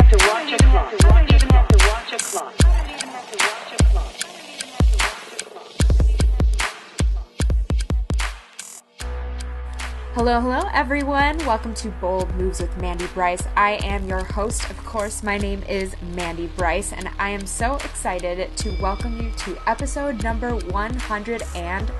have to watch a clock. I don't even have to watch a clock. I don't even have to watch a clock. Hello, everyone. Welcome to Bold Moves with Mandy Bryce. I am your host. Of course, my name is Mandy Bryce, and I am so excited to welcome you to episode number 105.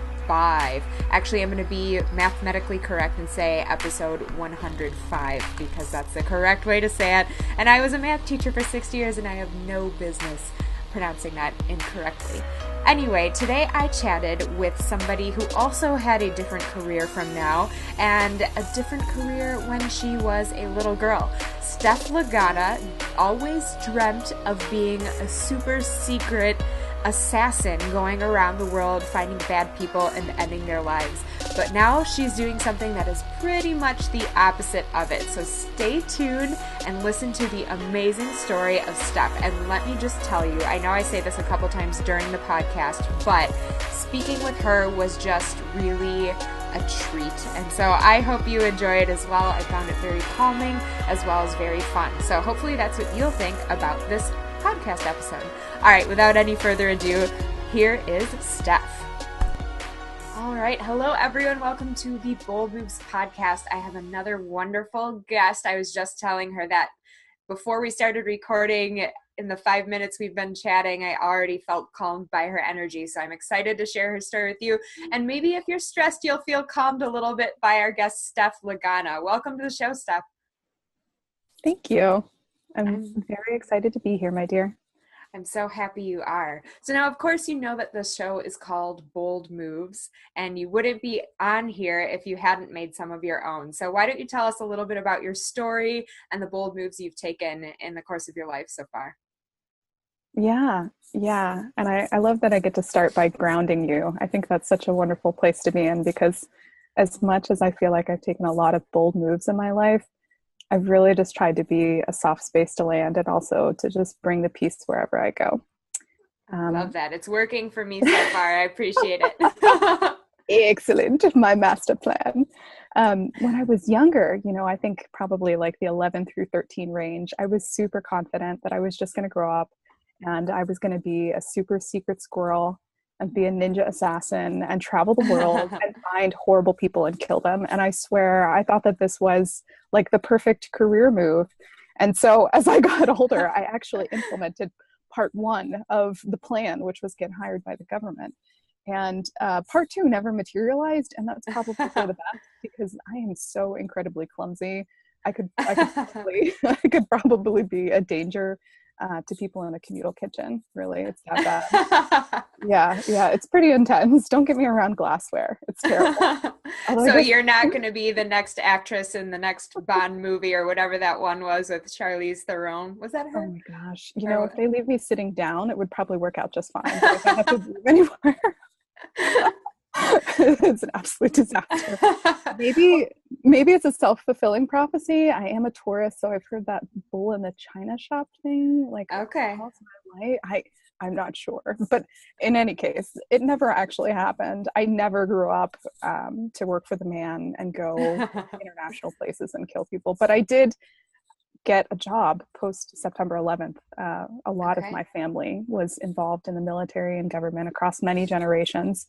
Actually, I'm going to be mathematically correct and say episode 105 because that's the correct way to say it. And I was a math teacher for 6 years, and I have no business pronouncing that incorrectly. Anyway, today I chatted with somebody who also had a different career from now and a different career when she was a little girl. Steph Lagana always dreamt of being a super secret assassin going around the world finding bad people and ending their lives. But now she's doing something that is pretty much the opposite of it. So stay tuned and listen to the amazing story of Steph. And let me just tell you, I know I say this a couple times during the podcast, but speaking with her was just really a treat. And so I hope you enjoy it as well. I found it very calming as well as very fun. So hopefully that's what you'll think about this podcast episode. All right, without any further ado, here is Steph. All right, hello everyone. Welcome to the Bold Moves podcast. I have another wonderful guest. I was just telling her that before we started recording, in the 5 minutes we've been chatting, I already felt calmed by her energy. So I'm excited to share her story with you. And maybe if you're stressed, you'll feel calmed a little bit by our guest, Steph Lagana. Welcome to the show, Steph. Thank you. I'm very excited to be here, my dear. I'm so happy you are. So now, of course, you know that the show is called Bold Moves, and you wouldn't be on here if you hadn't made some of your own. So why don't you tell us a little bit about your story and the bold moves you've taken in the course of your life so far? Yeah. And I love that I get to start by grounding you. I think that's such a wonderful place to be in because as much as I feel like I've taken a lot of bold moves in my life, I've really just tried to be a soft space to land and also to just bring the peace wherever I go. Love that. It's working for me so far. I appreciate it. Excellent. My master plan. When I was younger, I think probably like the 11 through 13 range, I was super confident that I was just going to grow up and I was going to be a super secret squirrel and be a ninja assassin and travel the world and find horrible people and kill them. And I swear, I thought that this was like the perfect career move. And so as I got older, I actually implemented part one of the plan, which was get hired by the government. And part two never materialized. And that's probably for the best because I am so incredibly clumsy. I could probably be a danger to people in a communal kitchen. Really, it's that bad. Yeah, it's pretty intense. Don't get me around glassware. It's terrible. So you're not going to be the next actress in the next Bond movie or whatever that one was with Charlize Theron. Was that her? Oh my gosh. If they leave me sitting down, it would probably work out just fine. But if I have to move anywhere, it's an absolute disaster. Maybe it's a self-fulfilling prophecy. I am a Taurus, so I've heard that bull in the china shop thing. Like, okay, I'm not sure, but in any case, it never actually happened. I never grew up to work for the man and go international places and kill people, but I did get a job post September 11th. A lot of my family was involved in the military and government across many generations.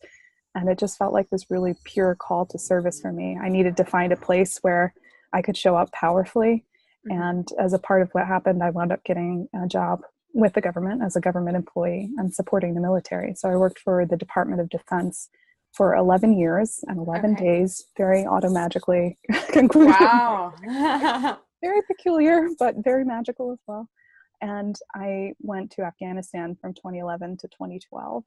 And it just felt like this really pure call to service for me. I needed to find a place where I could show up powerfully. Mm-hmm. And as a part of what happened, I wound up getting a job with the government as a government employee and supporting the military. So I worked for the Department of Defense for 11 years and 11 days, very automagically concluded. Wow. Very peculiar, but very magical as well. And I went to Afghanistan from 2011 to 2012.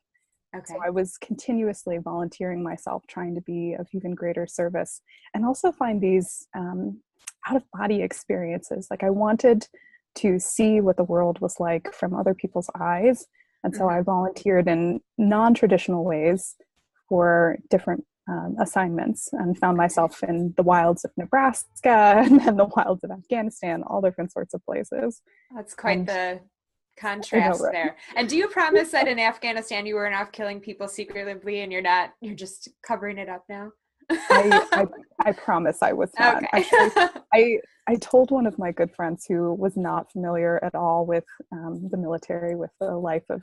So I was continuously volunteering myself, trying to be of even greater service and also find these out-of-body experiences. Like I wanted to see what the world was like from other people's eyes. And so I volunteered in non-traditional ways for different assignments and found myself in the wilds of Nebraska and then the wilds of Afghanistan, all different sorts of places. That's quite the contrast there. And do you promise that in Afghanistan you weren't off killing people secretly and you're just covering it up now? I, I I promise I was not. Okay. Actually, I told one of my good friends who was not familiar at all with the military, with the life of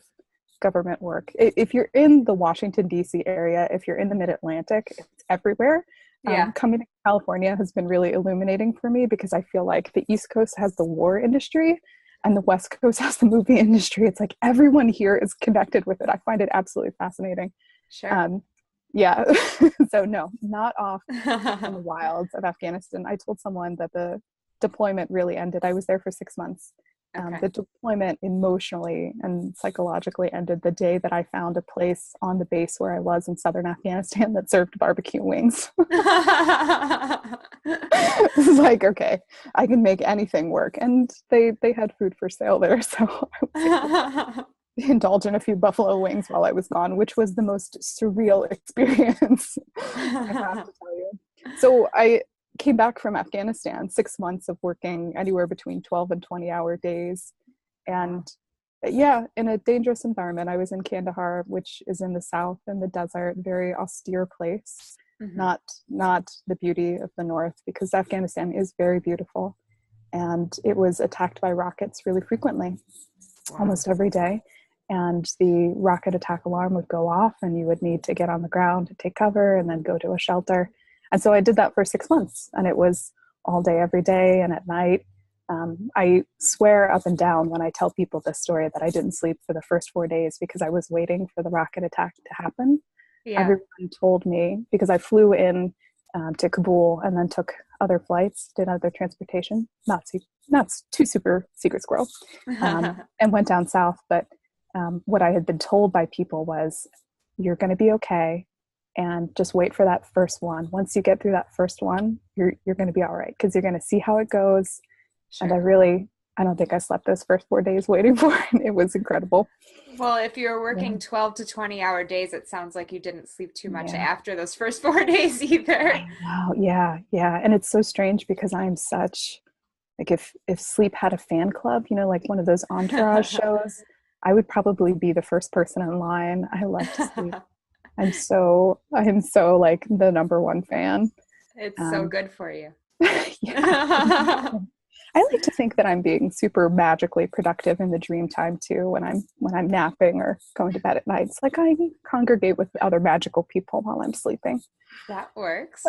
government work. If you're in the Washington D.C. area, if you're in the Mid Atlantic, it's everywhere. Yeah. Coming to California has been really illuminating for me because I feel like the East Coast has the war industry and the West Coast has the movie industry. It's like everyone here is connected with it. I find it absolutely fascinating. Sure. Um, yeah. So no, not off in the wilds of Afghanistan. I told someone that the deployment really ended. I was there for 6 months. Okay. The deployment emotionally and psychologically ended the day that I found a place on the base where I was in southern Afghanistan that served barbecue wings. It was like, okay, I can make anything work. And they had food for sale there. So I was able to indulge in a few buffalo wings while I was gone, which was the most surreal experience, I have to tell you. So I came back from Afghanistan, 6 months of working anywhere between 12 and 20-hour days. And yeah, in a dangerous environment. I was in Kandahar, which is in the south in the desert, very austere place, not the beauty of the north, because Afghanistan is very beautiful. And it was attacked by rockets really frequently, almost every day. And the rocket attack alarm would go off and you would need to get on the ground to take cover and then go to a shelter. And so I did that for 6 months, and it was all day, every day, and at night. I swear up and down when I tell people this story that I didn't sleep for the first 4 days because I was waiting for the rocket attack to happen. Yeah. Everyone told me, because I flew in to Kabul and then took other flights, did other transportation, not too super secret squirrel, and went down south. But what I had been told by people was, you're going to be okay, and just wait for that first one. Once you get through that first one, you're going to be all right, because you're going to see how it goes. Sure. And I don't think I slept those first 4 days waiting for it. It was incredible. Well, if you're working 12 to 20-hour days, it sounds like you didn't sleep too much Yeah. after those first 4 days either. I know. Yeah. Yeah. And it's so strange because I'm such, like, if sleep had a fan club, like one of those entourage shows, I would probably be the first person in line. I love to sleep. I am so like the number one fan. It's so good for you. Yeah. I like to think that I'm being super magically productive in the dream time too, when I'm napping or going to bed at night. It's like I congregate with other magical people while I'm sleeping. That works.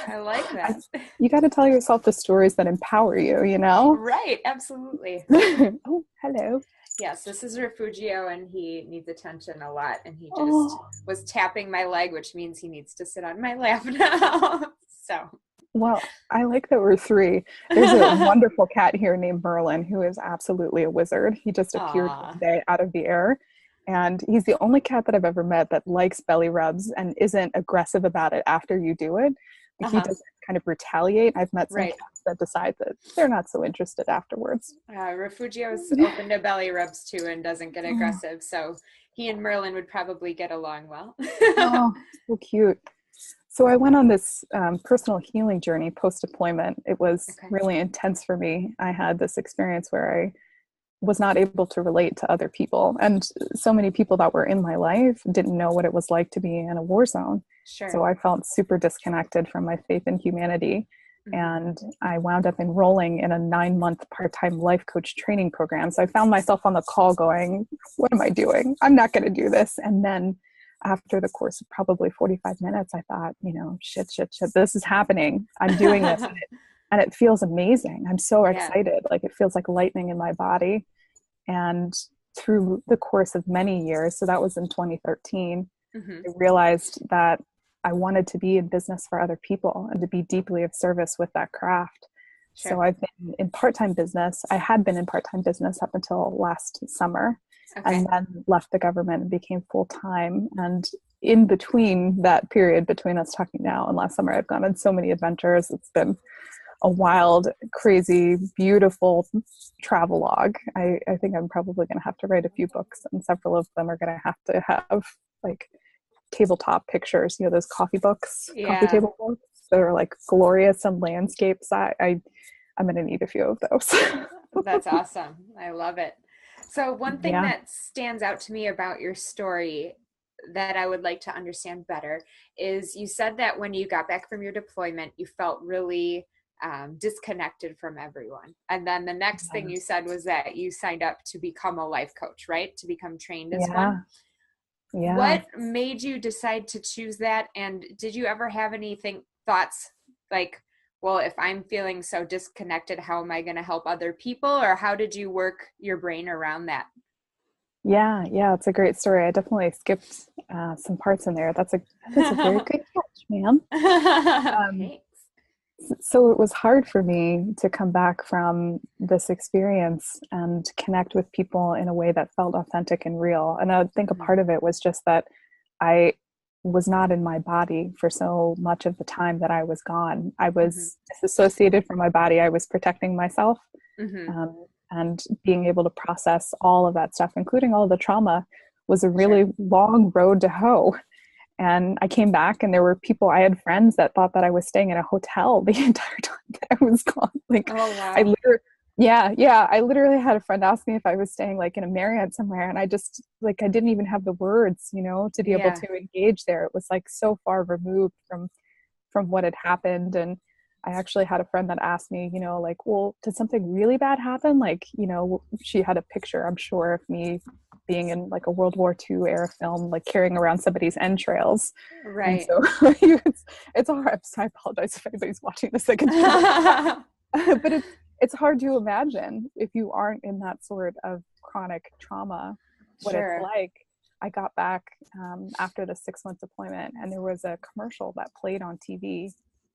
I like that. You got to tell yourself the stories that empower you, Right, absolutely. Oh, hello. Yes, this is Refugio, and he needs attention a lot, and he just was tapping my leg, which means he needs to sit on my lap now. So. Well, I like that we're three. There's a wonderful cat here named Merlin who is absolutely a wizard. He just appeared one day out of the air. And he's the only cat that I've ever met that likes belly rubs and isn't aggressive about it after you do it. But he doesn't kind of retaliate. I've met some cats that decide that they're not so interested afterwards. Refugio's open to belly rubs too and doesn't get aggressive. So he and Merlin would probably get along well. Oh, so cute. So I went on this personal healing journey post-deployment. It was really intense for me. I had this experience where I was not able to relate to other people. And so many people that were in my life didn't know what it was like to be in a war zone. Sure. So I felt super disconnected from my faith in humanity. And I wound up enrolling in a 9-month part-time life coach training program. So I found myself on the call going, what am I doing? I'm not going to do this. And then after the course of probably 45 minutes, I thought, shit, this is happening. I'm doing this. And it feels amazing. I'm so excited. Like, it feels like lightning in my body. And through the course of many years, so that was in 2013, I realized that I wanted to be in business for other people and to be deeply of service with that craft. Sure. So I've been in part-time business. I had been in part-time business up until last summer. And then left the government and became full-time. And in between that period, between us talking now and last summer, I've gone on so many adventures. It's been a wild, crazy, beautiful travelogue. I think I'm probably going to have to write a few books, and several of them are going to have like tabletop pictures, those coffee books, coffee table books that are like glorious and landscapes. I'm going to need a few of those. That's awesome. I love it. So one thing that stands out to me about your story, that I would like to understand better is you said that when you got back from your deployment, you felt really disconnected from everyone. And then the next thing you said was that you signed up to become a life coach, right? To become trained as Yeah. one. Yeah. What made you decide to choose that? And did you ever have thoughts like, well, if I'm feeling so disconnected, how am I going to help other people? Or how did you work your brain around that? Yeah, yeah, it's a great story. I definitely skipped some parts in there. That's a very good catch, ma'am. Um, Thanks. so it was hard for me to come back from this experience and connect with people in a way that felt authentic and real. And I would think a part of it was just that I was not in my body for so much of the time that I was gone. I was disassociated from my body. I was protecting myself. And being able to process all of that stuff, including all the trauma, was a really long road to hoe. And I came back and there were people, I had friends that thought that I was staying in a hotel the entire time that I was gone. Like, oh, wow. I literally had a friend ask me if I was staying like in a Marriott somewhere. And I just, like, I didn't even have the words, to be able to engage there. It was like so far removed from what had happened. And I actually had a friend that asked me, like, well, did something really bad happen? Like, she had a picture, I'm sure, of me being in like a World War II era film, like carrying around somebody's entrails. Right. And so it's hard. I apologize if anybody's watching this second time. But it's hard to imagine if you aren't in that sort of chronic trauma, what it's like. I got back after the 6-month deployment, and there was a commercial that played on TV.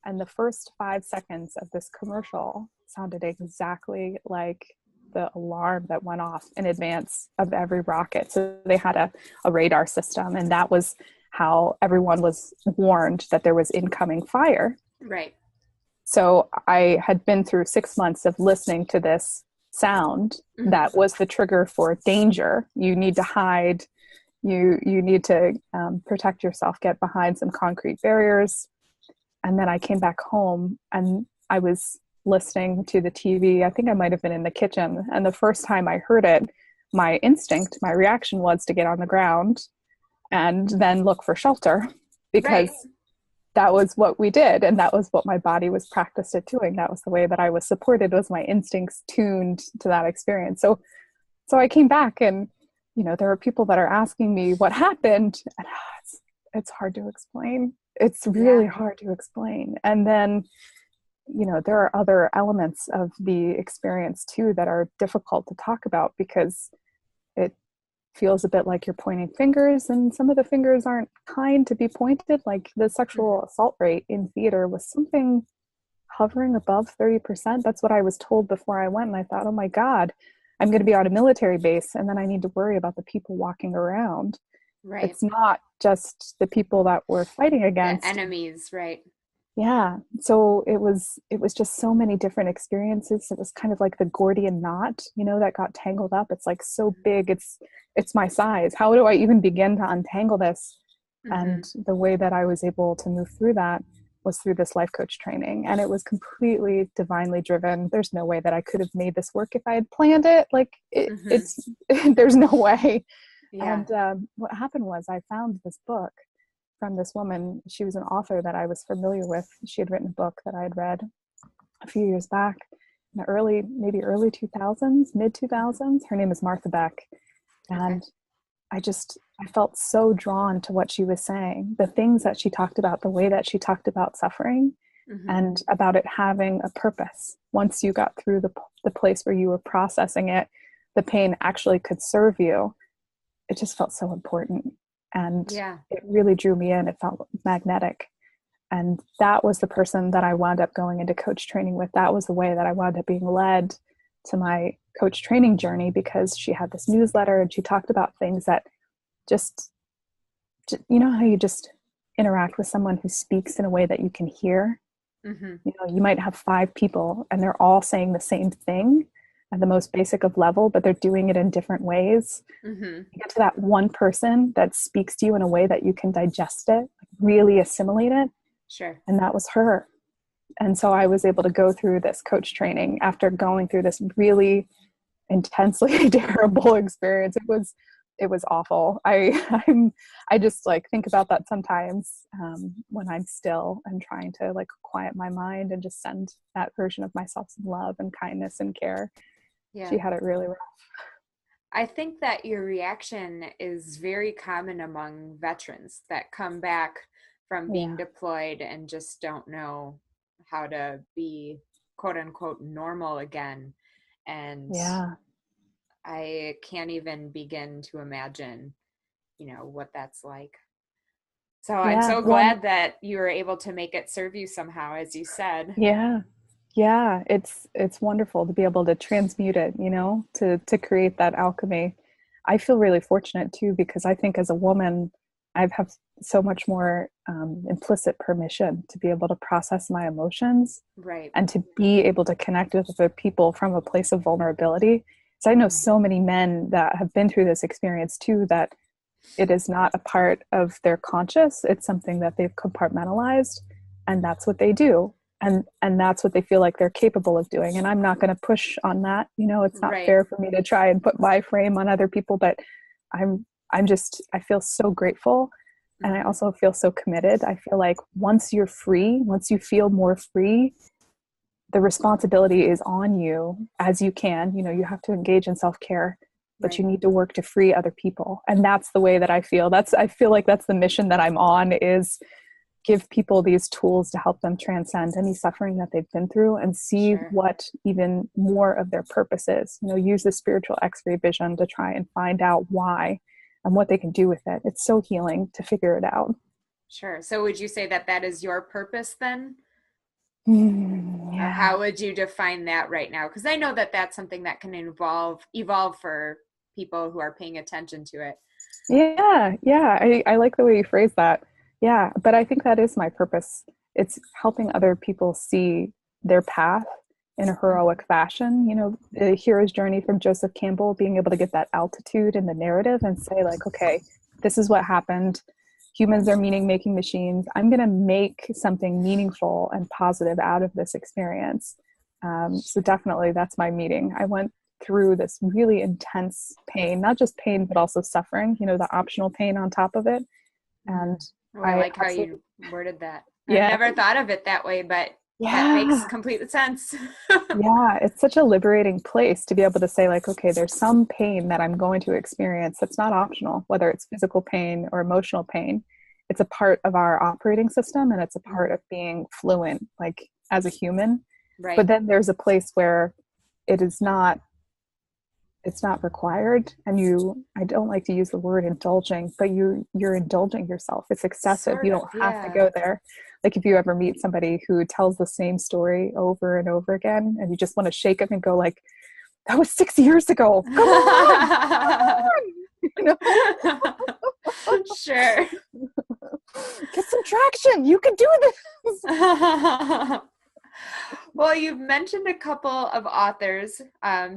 And the first 5 seconds of this commercial sounded exactly like the alarm that went off in advance of every rocket. So they had a radar system, and that was how everyone was warned that there was incoming fire. Right. So I had been through 6 months of listening to this sound that was the trigger for danger. You need to hide. You need to protect yourself, get behind some concrete barriers. And then I came back home and I was listening to the TV. I think I might have been in the kitchen. And the first time I heard it, my reaction was to get on the ground and then look for shelter, because that was what we did. And that was what my body was practiced at doing. That was the way that I was supported, was my instincts tuned to that experience. So I came back and, there are people that are asking me what happened. And it's hard to explain. It's really hard to explain. And then, there are other elements of the experience too that are difficult to talk about, because it feels a bit like you're pointing fingers, and some of the fingers aren't kind to be pointed. Like the sexual assault rate in theater was something hovering above 30%. That's what I was told before I went. And I thought, oh my God, I'm going to be on a military base, and then I need to worry about the people walking around. Right. It's not just the people that we're fighting against. The enemies, right. Yeah. So it was just so many different experiences. It was kind of like the Gordian knot, that got tangled up. It's like so big. It's my size. How do I even begin to untangle this? And the way that I was able to move through that was through this life coach training. And it was completely divinely driven. There's no way that I could have made this work if I had planned it. Like it's, there's no way. Yeah. And what happened was I found this book from this woman. She was an author that I was familiar with. She had written a book that I had read a few years back in the maybe early 2000s, mid 2000s. Her name is Martha Beck. And I felt so drawn to what she was saying, the things that she talked about, the way that she talked about suffering and about it having a purpose. Once you got through the place where you were processing it, the pain actually could serve you. It just felt so important. And it really drew me in. It felt magnetic. And that was the person that I wound up going into coach training with. That was the way that I wound up being led to my coach training journey, because she had this newsletter and she talked about things that just how you just interact with someone who speaks in a way that you can hear. You might have 5 people and they're all saying the same thing at the most basic of level, but they're doing it in different ways. You get to that one person that speaks to you in a way that you can digest it, really assimilate it. Sure. And that was her. And so I was able to go through this coach training after going through this really intensely terrible experience. It was it was awful. I just like think about that sometimes when I'm still and trying to like quiet my mind and just send that version of myself some love and kindness and care. Yeah. She had it really rough. I think that your reaction is very common among veterans that come back from being Yeah. deployed and just don't know how to be quote unquote normal again. And Yeah. I can't even begin to imagine, what that's like. So I'm Yeah. so Well, glad that you were able to make it serve you somehow, as you said. yeah. Yeah, it's wonderful to be able to transmute it, to create that alchemy. I feel really fortunate too because I think as a woman, I have so much more implicit permission to be able to process my emotions Right. and to be able to connect with other people from a place of vulnerability. So I know so many men that have been through this experience too, that it is not a part of their conscious. It's something that they've compartmentalized, and that's what they do. And that's what they feel like they're capable of doing. And I'm not going to push on that. It's not Right. fair for me to try and put my frame on other people, but I feel so grateful. And I also feel so committed. I feel like once you're free, once you feel more free, the responsibility is on you as you can. You have to engage in self-care, but Right. you need to work to free other people. And that's the way that I feel like that's the mission that I'm on, is give people these tools to help them transcend any suffering that they've been through and see Sure. what even more of their purpose is. Use the spiritual x-ray vision to try and find out why and what they can do with it. It's so healing to figure it out. Sure. So would you say that that is your purpose then? Or Yeah. how would you define that right now? Because I know that that's something that can evolve for people who are paying attention to it. Yeah. I like the way you phrase that. Yeah, but I think that is my purpose. It's helping other people see their path in a heroic fashion. The hero's journey from Joseph Campbell, being able to get that altitude in the narrative and say, like, okay, this is what happened. Humans are meaning making machines. I'm going to make something meaningful and positive out of this experience. So definitely that's my meaning. I went through this really intense pain, not just pain, but also suffering, the optional pain on top of it. And Oh, I I like how absolutely, you worded that. I've yeah, never thought of it that way, but that makes yeah, complete sense. yeah. It's such a liberating place to be able to say, like, okay, there's some pain that I'm going to experience that's not optional, whether it's physical pain or emotional pain. It's a part of our operating system, and it's a part of being fluent, like as a human. But Right. then there's a place where it is not it's not required, and I don't like to use the word indulging, but you're indulging yourself. It's excessive. Sort You of, don't have to yeah. go there. Like if you ever meet somebody who tells the same story over and over again and you just want to shake them and go like, that was 6 years ago, come on, you know Sure. get some traction, you can do this. Well, you've mentioned a couple of authors,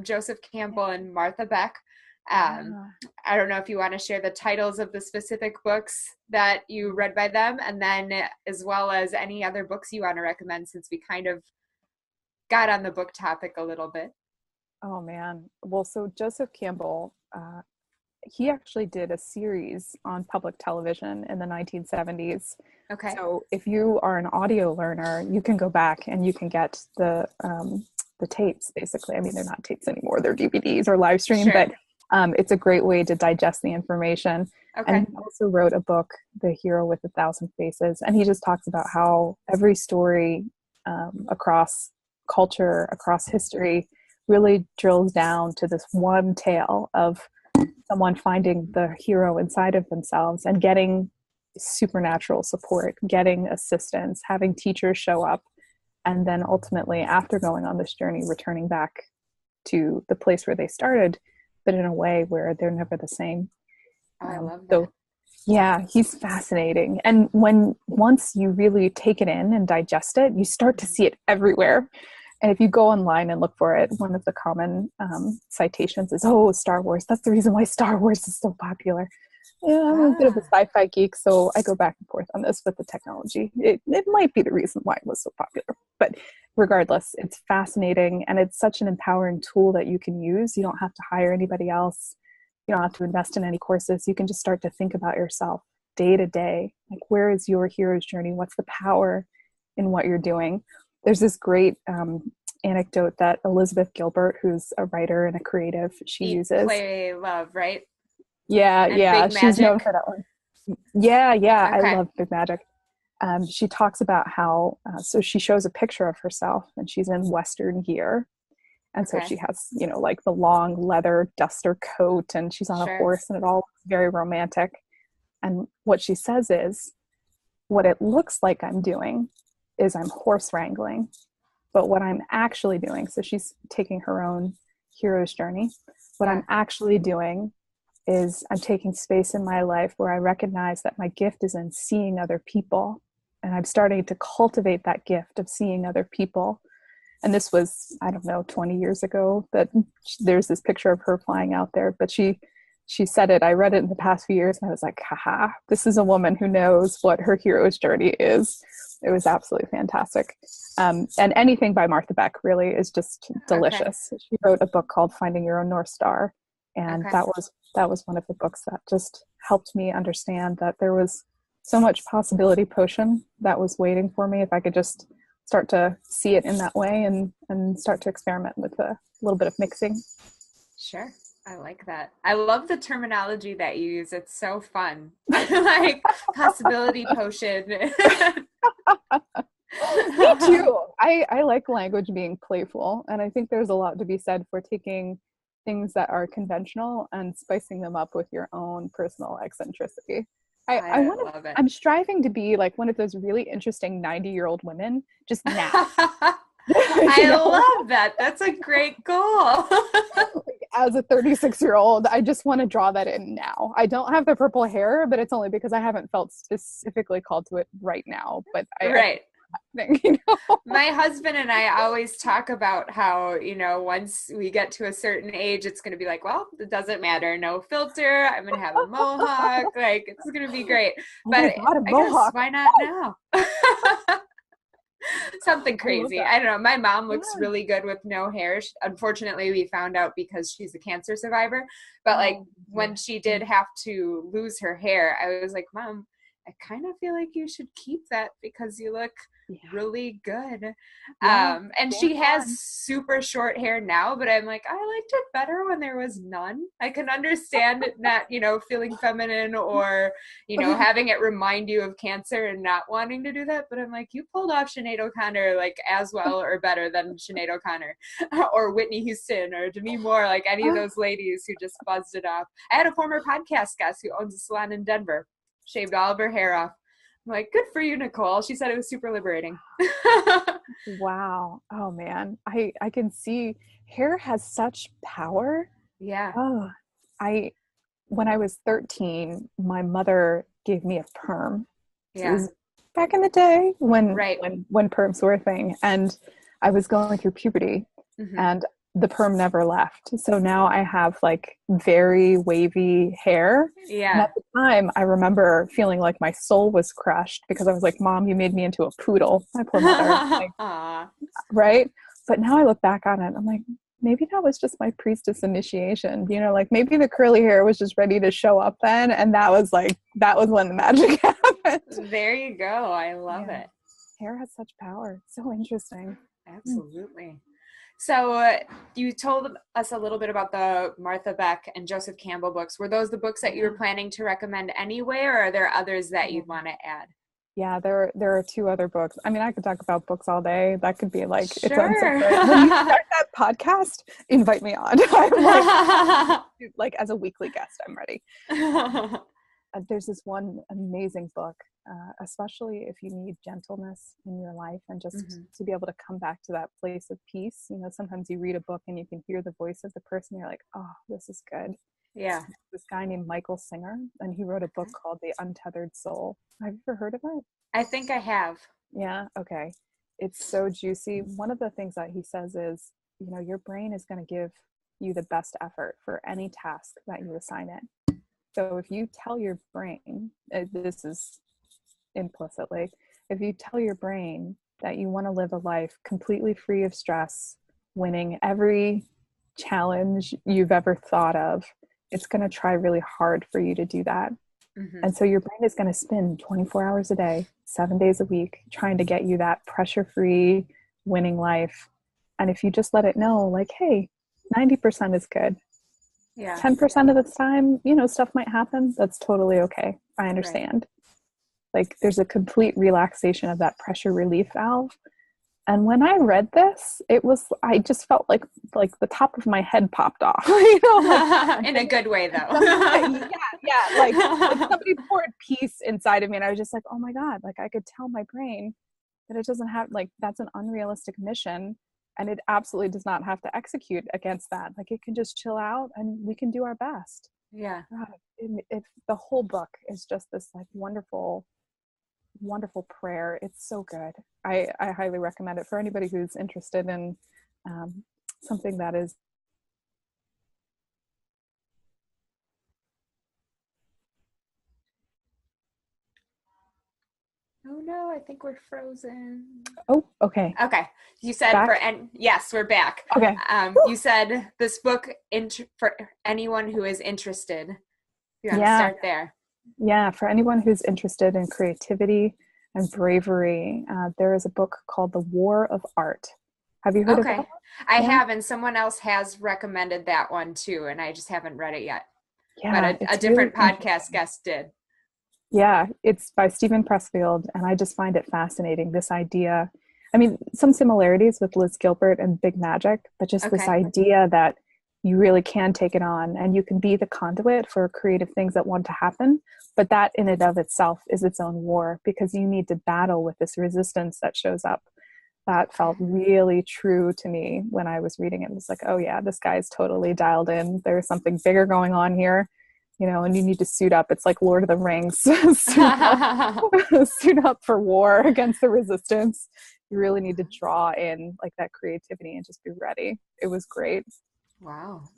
Joseph Campbell and Martha Beck. Um, Yeah. I don't know if you want to share the titles of the specific books that you read by them, and then as well as any other books you want to recommend, since we kind of got on the book topic a little bit. Oh man. Well, so Joseph Campbell, he actually did a series on public television in the 1970s. Okay. So if you are an audio learner, you can go back and you can get the tapes. Basically, I mean, they're not tapes anymore; they're DVDs or live stream. Sure. But it's a great way to digest the information. Okay. And he also wrote a book, The Hero with a Thousand Faces, and he just talks about how every story across culture, across history, really drills down to this one tale of someone finding the hero inside of themselves and getting supernatural support, getting assistance, having teachers show up, and then ultimately, after going on this journey, returning back to the place where they started, but in a way where they're never the same. Oh, I love that. So yeah, he's fascinating. And once you really take it in and digest it, you start to see it everywhere. And if you go online and look for it, one of the common citations is, oh, Star Wars. That's the reason why Star Wars is so popular. Yeah, I'm a bit of a Ah, sci-fi geek, so I go back and forth on this with the technology. It might be the reason why it was so popular. But regardless, it's fascinating, and it's such an empowering tool that you can use. You don't have to hire anybody else. You don't have to invest in any courses. You can just start to think about yourself day to day. Like, where is your hero's journey? What's the power in what you're doing? There's this great anecdote that Elizabeth Gilbert, who's a writer and a creative, she Eat, uses. Play, Love, right? Yeah, And yeah. Big She's known Magic. for that one. Yeah, yeah. I Okay. love Big Magic. She talks about how, so she shows a picture of herself and she's in Western gear. And so Okay. she has, like the long leather duster coat and she's on a Sure. horse and it all looks very romantic. And what she says is, what it looks like I'm doing is I'm horse wrangling. But what I'm actually doing, so she's taking her own hero's journey. What Yeah. I'm actually doing is I'm taking space in my life where I recognize that my gift is in seeing other people. And I'm starting to cultivate that gift of seeing other people. And this was, I don't know, 20 years ago that there's this picture of her flying out there. But she said it, I read it in the past few years and I was like, haha, this is a woman who knows what her hero's journey is. It was absolutely fantastic. And anything by Martha Beck really is just delicious. Okay. She wrote a book called Finding Your Own North Star. And Okay. that was one of the books that just helped me understand that there was so much possibility potion that was waiting for me if I could just start to see it in that way and start to experiment with a little bit of mixing. Sure. I like that. I love the terminology that you use. It's so fun. Like possibility potion. Me too. I like language being playful, and I think there's a lot to be said for taking things that are conventional and spicing them up with your own personal eccentricity. I I want to, love it. I'm striving to be like one of those really interesting 90-year-old women just now. I love that. That's a great goal. As a 36-year-old, I just want to draw that in now. I don't have the purple hair, but it's only because I haven't felt specifically called to it right now. But Right. think. My husband and I always talk about how, once we get to a certain age, it's going to be like, well, it doesn't matter. No filter. I'm going to have a mohawk. Like, it's going to be great. Oh But my God, a I guess, mohawk. why not now? Something I love crazy. that. I don't know. My mom looks Yeah. really good with no hair. Unfortunately, we found out because she's a cancer survivor. But like Oh, when she did have to lose her hair, I was like, Mom, I kind of feel like you should keep that because you look yeah. really good. Yeah. And Stand she has on. super short hair now, but I'm like, I liked it better when there was none. I can understand it not, feeling feminine or, having it remind you of cancer and not wanting to do that. But I'm like, you pulled off Sinead O'Connor like as well or better than Sinead O'Connor or Whitney Houston or Demi Moore, like any of those ladies who just buzzed it off. I had a former podcast guest who owns a salon in Denver, shaved all of her hair off. I'm like, good for you, Nicole. She said it was super liberating. Wow. Oh man. I can see hair has such power. Yeah. Oh, when I was 13, my mother gave me a perm. It Yeah. was back in the day when Right. when perms were a thing, and I was going through puberty, Mm-hmm. and the perm never left. So now I have like very wavy hair. And Yeah. at the time, I remember feeling like my soul was crushed because I was like, Mom, you made me into a poodle. My poor mother. Like, Aw. right? But now I look back on it, I'm like, maybe that was just my priestess initiation. Like maybe the curly hair was just ready to show up then. And that was when the magic happened. There you go. I love it. Hair has such power. So interesting. Absolutely. So you told us a little bit about the Martha Beck and Joseph Campbell books. Were those the books that you were planning to recommend anyway, or are there others that you'd want to add? Yeah, there are two other books. I mean, I could talk about books all day. That could be like its own Sure. separate. When you start that podcast, invite me on. I'm like as a weekly guest, I'm ready. There's this one amazing book, especially if you need gentleness in your life and just to be able to come back to that place of peace. Sometimes you read a book and you can hear the voice of the person. You're like, oh, this is good. Yeah. This guy named Michael Singer, and he wrote a book called The Untethered Soul. Have you ever heard of it? I think I have. Yeah. Okay. It's so juicy. One of the things that he says is, your brain is going to give you the best effort for any task that you assign it. So if you tell your brain, this is implicitly, if you tell your brain that you want to live a life completely free of stress, winning every challenge you've ever thought of, it's going to try really hard for you to do that. Mm-hmm. And so your brain is going to spin 24 hours a day, 7 days a week, trying to get you that pressure-free winning life. And if you just let it know, like, hey, 90% is good. Yeah. 10% of the time, you know, stuff might happen. That's totally okay. I understand. Right. Like, there's a complete relaxation of that pressure relief valve. And when I read this, I just felt like the top of my head popped off, you know, like, in a good way though. Like somebody poured peace inside of me, and I was just like, oh my God, like I could tell my brain that it doesn't have, like, that's an unrealistic mission, and it absolutely does not have to execute against that. Like, it can just chill out and we can do our best. Yeah. God, the whole book is just this like wonderful prayer. It's so good. I highly recommend it for anybody who's interested in something that is. Oh no, I think we're frozen. Oh, okay. Okay. You said back? Yes, we're back. Okay. You said this book for anyone who is interested. You want to start there? Yeah, for anyone who's interested in creativity and bravery, there is a book called The War of Art. Have you heard of that? I have, and someone else has recommended that one too, and I just haven't read it yet. Yeah, but a different really podcast guest did. Yeah, it's by Stephen Pressfield, and I just find it fascinating, this idea. I mean, some similarities with Liz Gilbert and Big Magic, but just this idea that you really can take it on and you can be the conduit for creative things that want to happen. But that in and of itself is its own war, because you need to battle with this resistance that shows up. That felt really true to me when I was reading it. It was like, oh yeah, this guy's totally dialed in. There's something bigger going on here, you know, and you need to suit up. It's like Lord of the Rings. suit up for war against the resistance. You really need to draw in like that creativity and just be ready. It was great. Wow.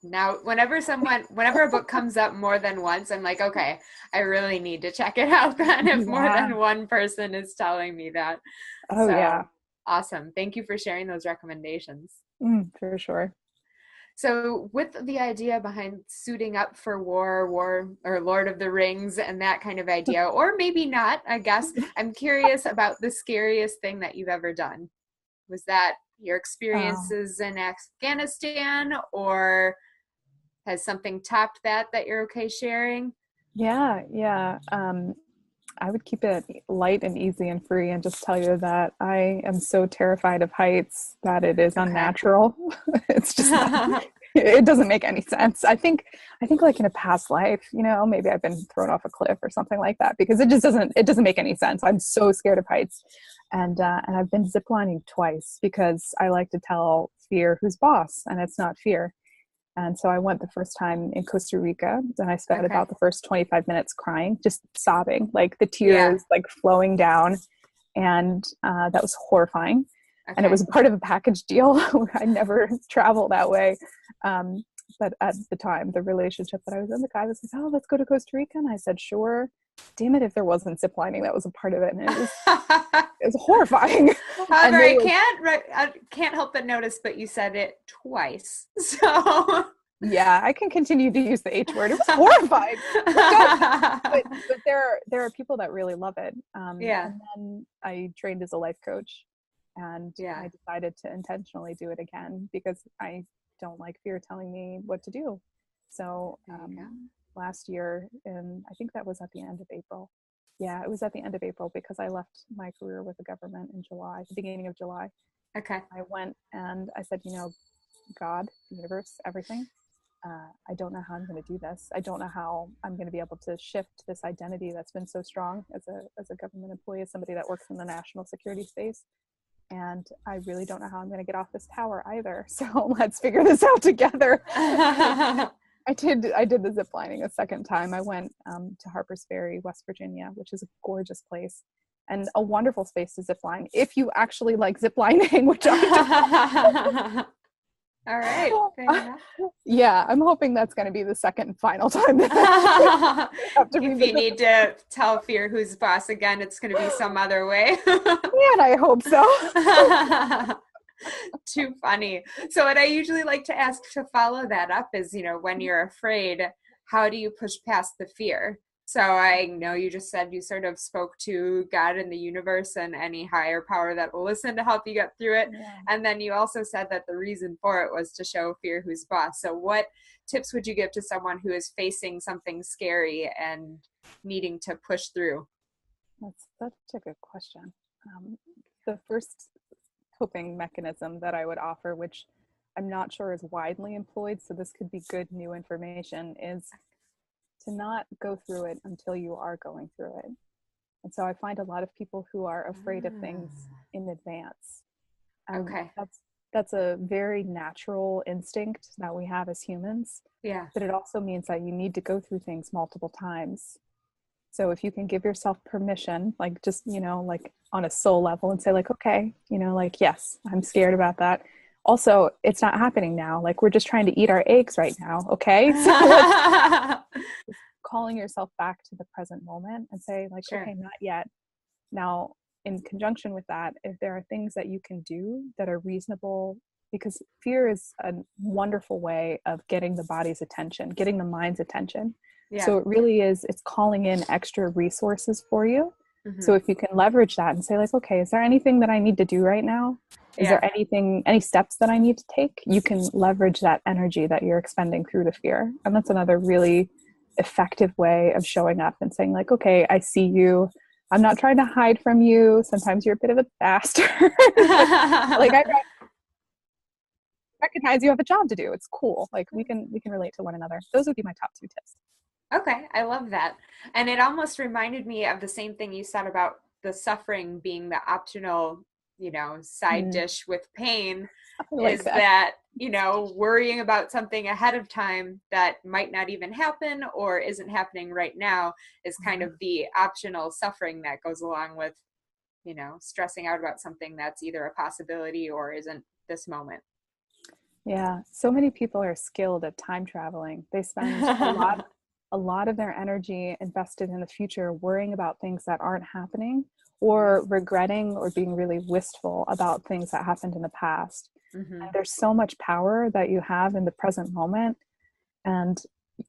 Now, whenever a book comes up more than once, I'm like, okay, I really need to check it out then if more than one person is telling me that. Oh, yeah. Awesome. Thank you for sharing those recommendations. For sure. So with the idea behind suiting up for war or Lord of the Rings and that kind of idea, or maybe not, I guess, I'm curious about the scariest thing that you've ever done. Was that your experiences in Afghanistan, or has something topped that you're okay sharing? Yeah. I would keep it light and easy and free and just tell you that I am so terrified of heights that it is unnatural. It's just it doesn't make any sense. I think like in a past life, you know, maybe I've been thrown off a cliff or something like that, because it doesn't make any sense. I'm so scared of heights. And I've been ziplining twice because I like to tell fear who's boss, and it's not fear. And so I went the first time in Costa Rica, and I spent about the first 25 minutes crying, just sobbing, like the tears like flowing down. And that was horrifying. And it was part of a package deal. I never travel that way. But at the time, the relationship that I was in, the guy was like, oh, let's go to Costa Rica. And I said, sure. Damn it, if there wasn't ziplining, that was a part of it. And it was horrifying. However, I can't help but notice, but you said it twice. So yeah, I can continue to use the H word. It was horrifying. but there are people that really love it. And then I trained as a life coach, and I decided to intentionally do it again because I don't like fear telling me what to do. So last year, and I think that was at the end of April. Yeah, it was at the end of April, because I left my career with the government in July, the beginning of July. Okay. I went and I said, you know, God, the universe, everything. I don't know how I'm going to do this. I don't know how I'm going to be able to shift this identity that's been so strong as a government employee, as somebody that works in the national security space. And I really don't know how I'm going to get off this tower either. So let's figure this out together. I did the zip lining a second time. I went to Harper's Ferry, West Virginia, which is a gorgeous place and a wonderful space to zip line if you actually like zip lining, which I do. All right. Fair enough. Yeah, I'm hoping that's going to be the second and final time that if you need to tell fear who's boss again, it's going to be some other way. Man, I hope so. Too funny. So what I usually like to ask to follow that up is, when you're afraid, how do you push past the fear? So I know you just said you sort of spoke to God and the universe and any higher power that will listen to help you get through it. Yeah. And then you also said that the reason for it was to show fear who's boss. So what tips would you give to someone who is facing something scary and needing to push through? That's such a good question. The first coping mechanism that I would offer, which I'm not sure is widely employed, so this could be good new information, is to not go through it until you are going through it. And so I find a lot of people who are afraid of things in advance. Okay. That's a very natural instinct that we have as humans. Yeah. But it also means that you need to go through things multiple times. So if you can give yourself permission, like just, like on a soul level and say like, okay, like, yes, I'm scared about that. Also, it's not happening now. Like we're just trying to eat our eggs right now. Okay. So calling yourself back to the present moment and say like, Sure. okay, not yet. Now, in conjunction with that, if there are things that you can do that are reasonable, because fear is a wonderful way of getting the body's attention, getting the mind's attention. Yeah. So it really is, it's calling in extra resources for you. Mm-hmm. So if you can leverage that and say like, okay, is there anything that I need to do right now? Is there any steps that I need to take? You can leverage that energy that you're expending through the fear. And that's another really effective way of showing up and saying like, okay, I see you. I'm not trying to hide from you. Sometimes you're a bit of a bastard. Like I recognize you have a job to do. It's cool. Like we can relate to one another. Those would be my top 2 tips. Okay, I love that. And it almost reminded me of the same thing you said about the suffering being the optional, side dish with pain. Like is that, worrying about something ahead of time that might not even happen or isn't happening right now is kind of the optional suffering that goes along with, stressing out about something that's either a possibility or isn't this moment. Yeah, so many people are skilled at time traveling. They spend a lot of their energy invested in the future, worrying about things that aren't happening or regretting or being really wistful about things that happened in the past. Mm-hmm. And there's so much power that you have in the present moment, and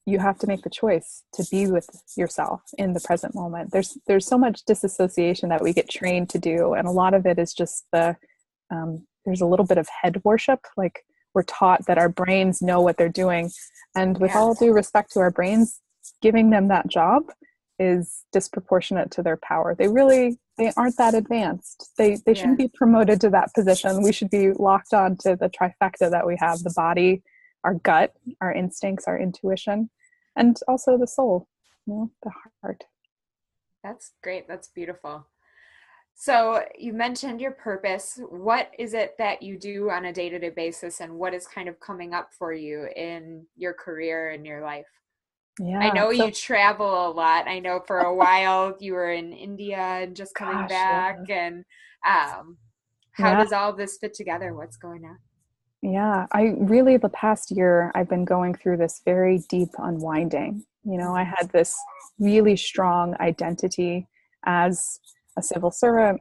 you have to make the choice to be with yourself in the present moment. There's so much disassociation that we get trained to do, and a lot of it is just there's a little bit of head worship. Like we're taught that our brains know what they're doing, and with all due respect to our brains, giving them that job is disproportionate to their power. They aren't that advanced. They shouldn't be promoted to that position. We should be locked on to the trifecta that we have: the body, our gut, our instincts, our intuition, and also the soul, the heart. That's great. That's beautiful. So you mentioned your purpose. What is it that you do on a day-to-day basis, and what is kind of coming up for you in your career and your life? Yeah, I know you travel a lot. I know for a while you were in India and just coming back. Yeah. And how does all this fit together? What's going on? Yeah, the past year, I've been going through this very deep unwinding. I had this really strong identity as a civil servant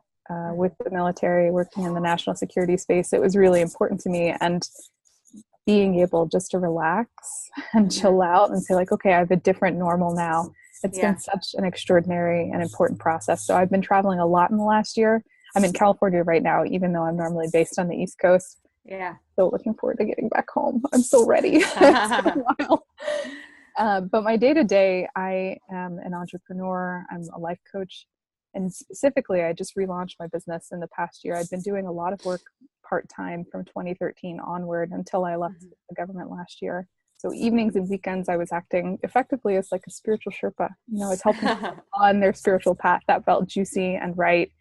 with the military, working in the national security space. It was really important to me. And being able just to relax and chill out and say like, okay, I have a different normal now. It's been such an extraordinary and important process. So I've been traveling a lot in the last year. I'm in California right now, even though I'm normally based on the East Coast. Yeah. So looking forward to getting back home. I'm so ready. It's been a while. But my day-to-day, I am an entrepreneur. I'm a life coach. And specifically, I just relaunched my business in the past year. I'd been doing a lot of work part-time from 2013 onward until I left the government last year. So evenings and weekends, I was acting effectively as like a spiritual Sherpa. I was helping people on their spiritual path that felt juicy and right.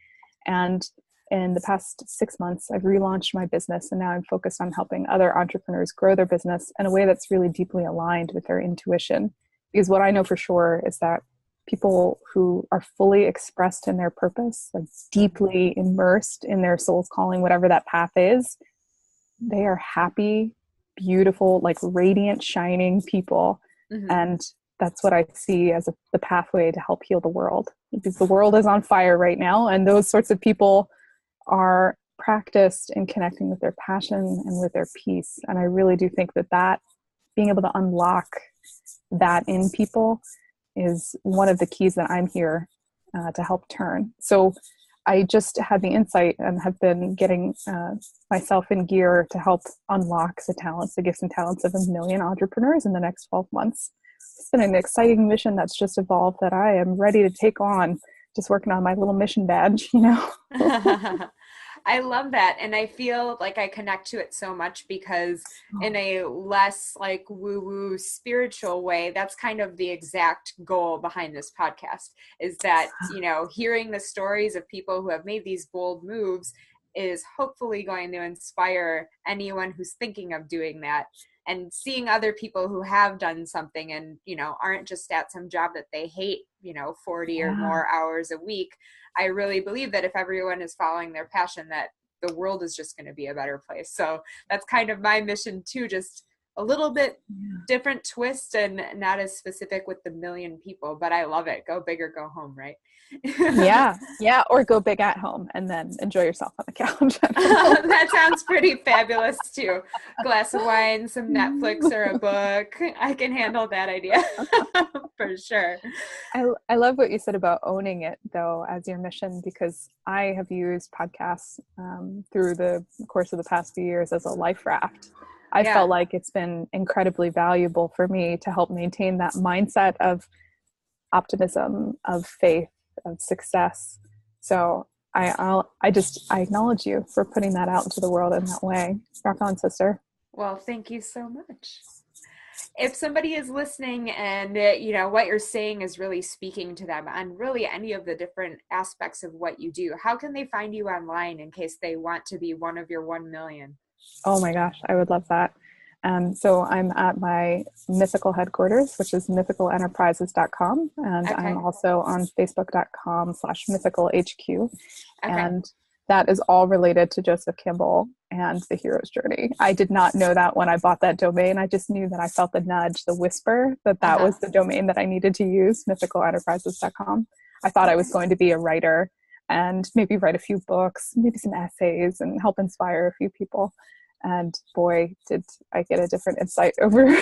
And in the past 6 months, I've relaunched my business, and now I'm focused on helping other entrepreneurs grow their business in a way that's really deeply aligned with their intuition. Because what I know for sure is that people who are fully expressed in their purpose, like deeply immersed in their soul's calling, whatever that path is, they are happy, beautiful, like radiant, shining people. And that's what I see as the pathway to help heal the world, because the world is on fire right now. And those sorts of people are practiced in connecting with their passion and with their peace. And I really do think that being able to unlock that in people is one of the keys that I'm here to help turn. So I just had the insight and have been getting myself in gear to help unlock the gifts and talents of 1 million entrepreneurs in the next 12 months. It's been an exciting mission that's just evolved that I am ready to take on, just working on my little mission badge, I love that. And I feel like I connect to it so much because in a less like woo-woo spiritual way, that's kind of the exact goal behind this podcast, is that, hearing the stories of people who have made these bold moves is hopefully going to inspire anyone who's thinking of doing that. And seeing other people who have done something and, aren't just at some job that they hate, 40 or more hours a week. I really believe that if everyone is following their passion, that the world is just going to be a better place. So that's kind of my mission too, just a little bit different twist and not as specific with the 1 million people, but I love it. Go big or go home, right? Yeah. Or go big at home and then enjoy yourself on the couch. That sounds pretty fabulous too. Glass of wine, some Netflix or a book. I can handle that idea for sure. I love what you said about owning it though as your mission, because I have used podcasts through the course of the past few years as a life raft. I felt like it's been incredibly valuable for me to help maintain that mindset of optimism, of faith, of success. So I acknowledge you for putting that out into the world in that way. Rock on, sister. Well, thank you so much. If somebody is listening and, what you're saying is really speaking to them on really any of the different aspects of what you do, how can they find you online in case they want to be one of your 1 million? Oh my gosh, I would love that. So I'm at my mythical headquarters, which is mythicalenterprises.com. And I'm also on facebook.com/mythicalhq. Okay. And that is all related to Joseph Campbell and the hero's journey. I did not know that when I bought that domain. I just knew that I felt the nudge, the whisper, that was the domain that I needed to use, mythicalenterprises.com. I thought I was going to be a writer and maybe write a few books, maybe some essays, and help inspire a few people. And boy, did I get a different insight over the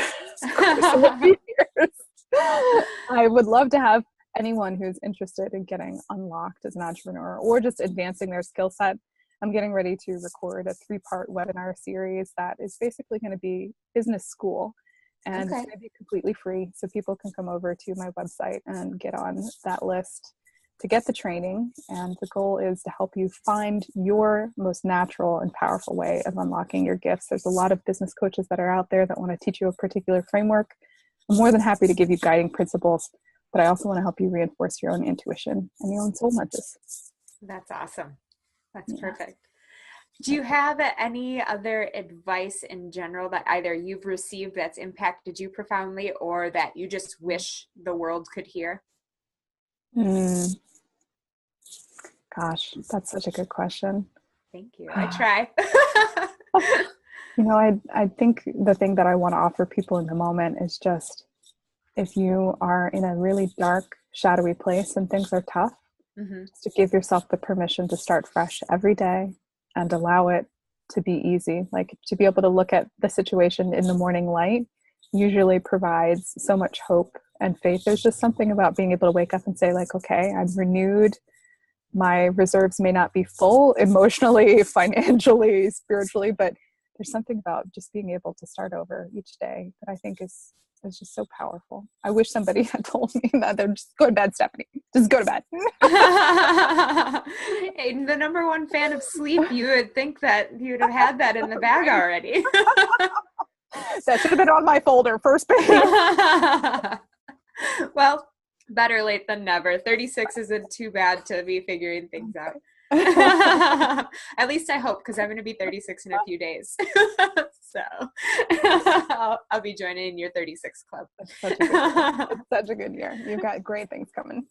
course of a few years. I would love to have anyone who's interested in getting unlocked as an entrepreneur or just advancing their skill set. I'm getting ready to record a 3-part webinar series that is basically going to be business school. And it's going to be completely free. So people can come over to my website and get on that list to get the training. And the goal is to help you find your most natural and powerful way of unlocking your gifts. There's a lot of business coaches that are out there that want to teach you a particular framework. I'm more than happy to give you guiding principles, but I also want to help you reinforce your own intuition and your own soul nudges. That's awesome. That's perfect. Do you have any other advice in general that either you've received that's impacted you profoundly or that you just wish the world could hear? Gosh, that's such a good question. Thank you. I try. I think the thing that I want to offer people in the moment is just, if you are in a really dark, shadowy place and things are tough, just to give yourself the permission to start fresh every day and allow it to be easy. Like, to be able to look at the situation in the morning light usually provides so much hope and faith. There's just something about being able to wake up and say, like, okay, I'm renewed. My reserves may not be full emotionally, financially, spiritually, but there's something about just being able to start over each day that I think is just so powerful. I wish somebody had told me that. They're just, go to bed, Stephanie. Just go to bed. And the number one fan of sleep, you would think that you would have had that in the bag already. That should have been on my folder, first page. Well, better late than never. 36 isn't too bad to be figuring things out. At least I hope, because I'm going to be 36 in a few days. So I'll be joining your 36 club. It's such a good year. You've got great things coming.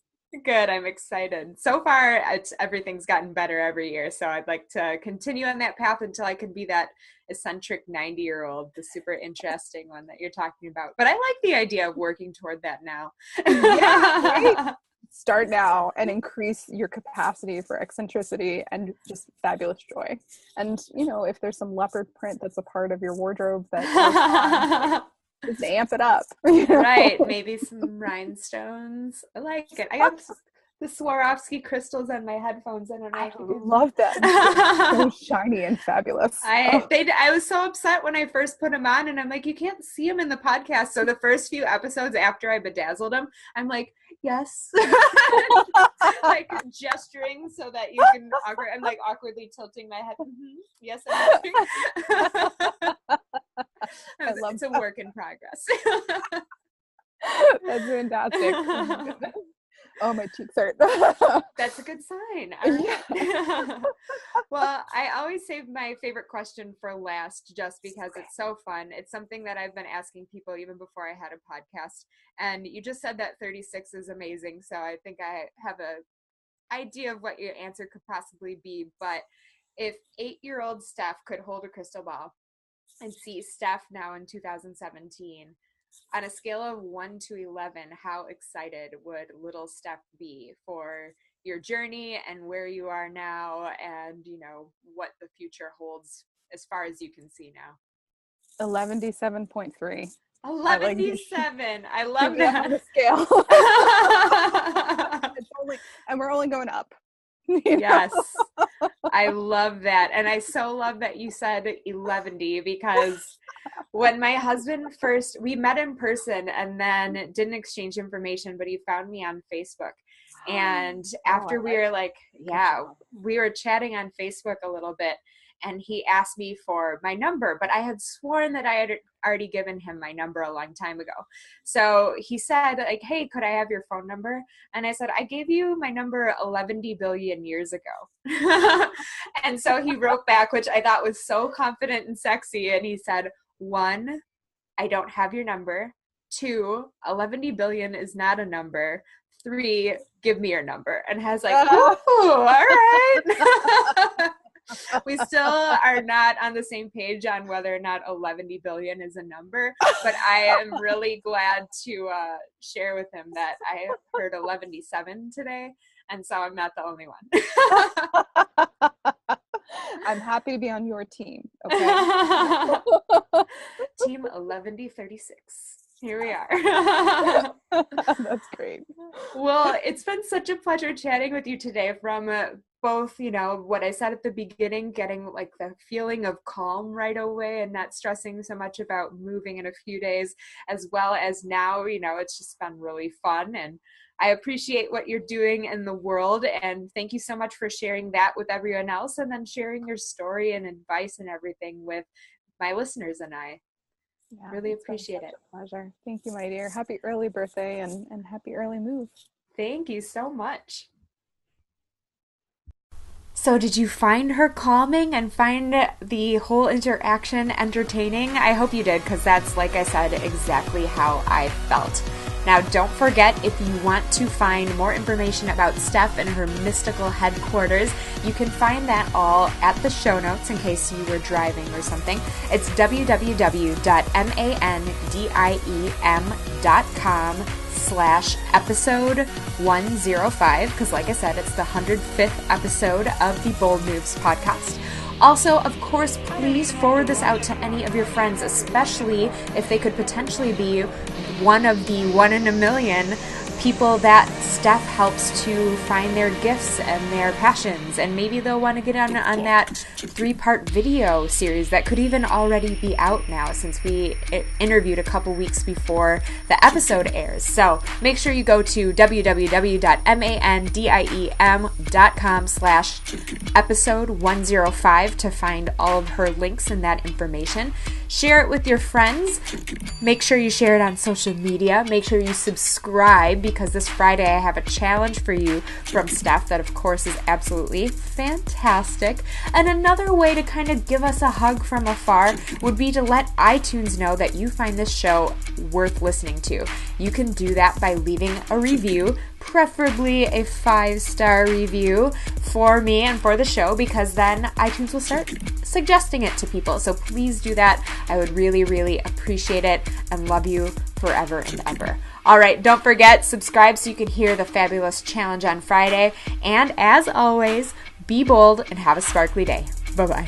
Good. I'm excited. So far, everything's gotten better every year. So I'd like to continue on that path until I can be that eccentric 90-year-old, the super interesting one that you're talking about. But I like the idea of working toward that now. Yeah, right? start now and increase your capacity for eccentricity and just fabulous joy. And, you know, if there's some leopard print that's a part of your wardrobe that just amp it up. You know? Right, maybe some rhinestones. I like it. I got the Swarovski crystals on my headphones. I don't know. I If you can... love them. So shiny and fabulous. I was so upset when I first put them on, and I'm like, you can't see them in the podcast. So the first few episodes after I bedazzled them, I'm like, yes, like gesturing so that you can. I'm like awkwardly tilting my head. Mm-hmm. Yes, I'm. I love it's a work in progress. That's fantastic. Oh, my cheeks hurt. That's a good sign. Well, I always save my favorite question for last just because it's so fun. It's something that I've been asking people even before I had a podcast. And you just said that 36 is amazing. So I think I have a idea of what your answer could possibly be. But if 8-year-old Steph could hold a crystal ball and see Steph now in 2017, on a scale of 1 to 11, how excited would little Steph be for your journey and where you are now and, you know, what the future holds as far as you can see now? 11.3. 11.7. I love that. On the scale. And we're only going up. Yes. I love that. And I so love that you said 11 because when my husband we met in person and then didn't exchange information, but he found me on Facebook. And after we were chatting on Facebook a little bit, and he asked me for my number, but I had sworn that I had already given him my number a long time ago. So he said, like, hey, could I have your phone number? And I said, I gave you my number 11 billion years ago. And so he wrote back, which I thought was so confident and sexy. And he said, 1, I don't have your number. 2, 11 billion is not a number. 3, give me your number. And I was like, oh, all right. We still are not on the same page on whether or not 11 billion is a number, but I am really glad to share with him that I heard 11.7 today, and so I'm not the only one. I'm happy to be on your team. Okay. Team 11.36. Here we are. That's great. Well, it's been such a pleasure chatting with you today from both, you know, what I said at the beginning, getting like the feeling of calm right away and not stressing so much about moving in a few days, as well as now, you know, it's just been really fun. And I appreciate what you're doing in the world. And thank you so much for sharing that with everyone else and then sharing your story and advice and everything with my listeners and I. Yeah, really appreciate it. Pleasure. Thank you, my dear. Happy early birthday and happy early move. Thank you so much. So did you find her calming and find the whole interaction entertaining? I hope you did, because that's, like I said, exactly how I felt. Now, don't forget, if you want to find more information about Steph and her mystical headquarters, you can find that all at the show notes in case you were driving or something. It's www.mandiem.com/episode 105, because like I said, it's the 105th episode of the Bold Moves podcast. Also, of course, please forward this out to any of your friends, especially if they could potentially be one of the 1 in a million people that Steph helps to find their gifts and their passions, and maybe they'll want to get on that 3-part video series that could even already be out now, since we interviewed a couple weeks before the episode airs. So make sure you go to www.mandiem.com/episode 105 to find all of her links and that information. Share it with your friends. Make sure you share it on social media. Make sure you subscribe, because this Friday I have a challenge for you from Steph that, of course, is absolutely fantastic. And another way to kind of give us a hug from afar would be to let iTunes know that you find this show worth listening to. You can do that by leaving a review, preferably a 5-star review for me and for the show, because then iTunes will start suggesting it to people. So please do that. I would really, really appreciate it and love you forever and ever. All right, don't forget, subscribe so you can hear the fabulous challenge on Friday. And as always, be bold and have a sparkly day. Bye-bye.